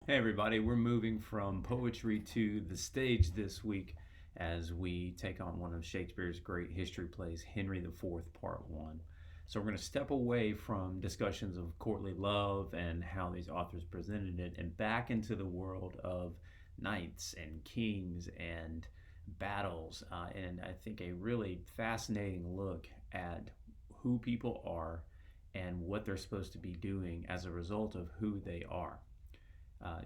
Hey everybody, we're moving from poetry to the stage this week as we take on one of Shakespeare's great history plays, Henry IV, Part 1. So we're going to step away from discussions of courtly love and how these authors presented it and back into the world of knights and kings and battles. And I think a really fascinating look at who people are and what they're supposed to be doing as a result of who they are.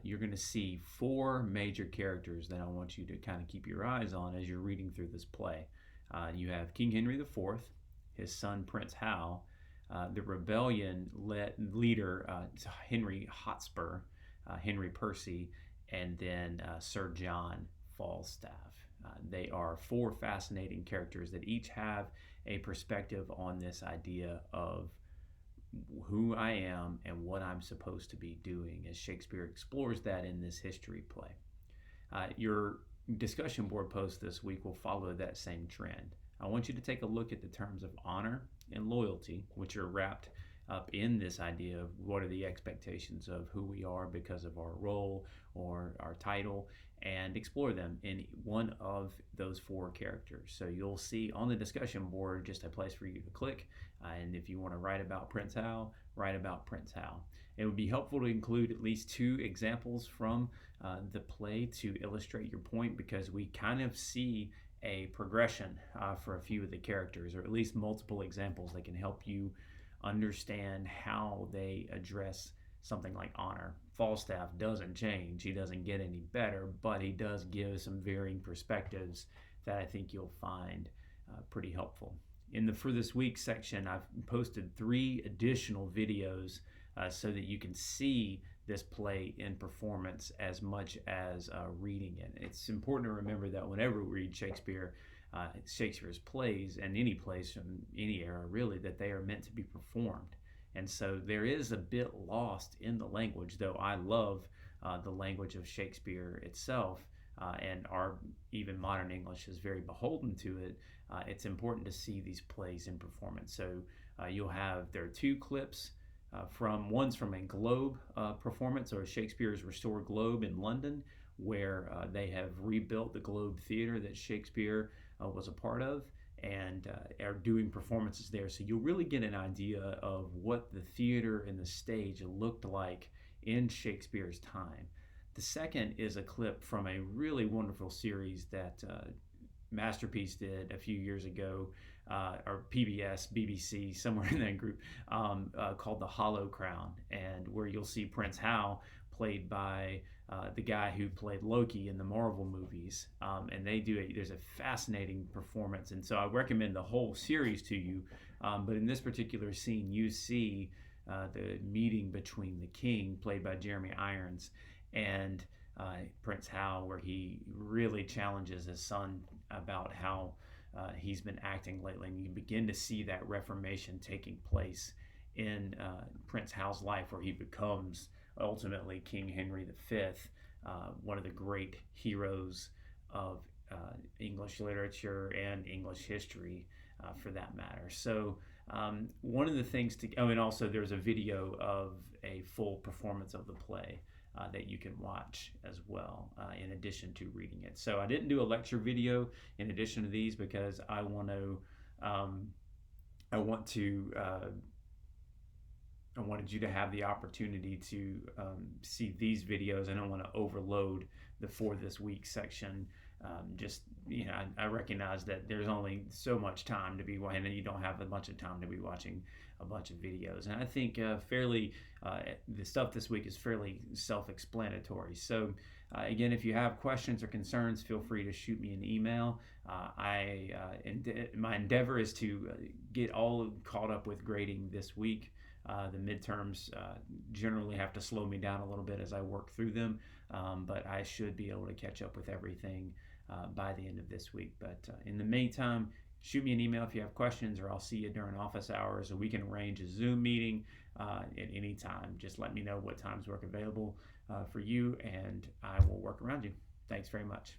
You're going to see four major characters that I want you to kind of keep your eyes on as you're reading through this play. You have King Henry IV, his son Prince Hal, the rebellion leader Henry Hotspur, Henry Percy, and then Sir John Falstaff. They are four fascinating characters that each have a perspective on this idea of who I am and what I'm supposed to be doing, as Shakespeare explores that in this history play. Your discussion board post this week will follow that same trend. I want you to take a look at the terms of honor and loyalty, which are wrapped up in this idea of what are the expectations of who we are because of our role or our title, and explore them in one of those four characters. So you'll see on the discussion board just a place for you to click, and if you want to write about Prince Hal, write about Prince Hal. It would be helpful to include at least two examples from the play to illustrate your point, because we kind of see a progression for a few of the characters, or at least multiple examples that can help you understand how they address something like honor. Falstaff doesn't change, he doesn't get any better, but he does give some varying perspectives that I think you'll find pretty helpful. In the For This Week section, I've posted 3 additional videos so that you can see this play in performance as much as reading it. It's important to remember that whenever we read Shakespeare's plays, and any plays from any era really, that they are meant to be performed. And so there is a bit lost in the language, though I love the language of Shakespeare itself, and our even modern English is very beholden to it. It's important to see these plays in performance. So there are 2 clips one's from a Globe performance, or Shakespeare's Restored Globe in London, where they have rebuilt the Globe Theatre that Shakespeare was a part of, and are doing performances there. So you'll really get an idea of what the theater and the stage looked like in Shakespeare's time. The second is a clip from a really wonderful series that Masterpiece did a few years ago, or PBS, BBC, somewhere in that group, called The Hollow Crown, and where you'll see Prince Hal played by the guy who played Loki in the Marvel movies, and there's a fascinating performance, and so I recommend the whole series to you, but in this particular scene you see the meeting between the king, played by Jeremy Irons, and Prince Hal, where he really challenges his son about how he's been acting lately, and you begin to see that reformation taking place in Prince Hal's life, where he becomes ultimately King Henry V, one of the great heroes of English literature and English history, for that matter. So one of the things and also there's a video of a full performance of the play that you can watch as well, in addition to reading it. So I didn't do a lecture video in addition to these, because I wanted you to have the opportunity to see these videos. I don't want to overload the For This Week section. I recognize that there's only so much time to be watching, and you don't have a bunch of time to be watching a bunch of videos. And I think the stuff this week is fairly self-explanatory. So again, if you have questions or concerns, feel free to shoot me an email. My endeavor is to get all caught up with grading this week. The midterms generally have to slow me down a little bit as I work through them, but I should be able to catch up with everything by the end of this week. But in the meantime, shoot me an email if you have questions, or I'll see you during office hours, or we can arrange a Zoom meeting at any time. Just let me know what times work available for you, and I will work around you. Thanks very much.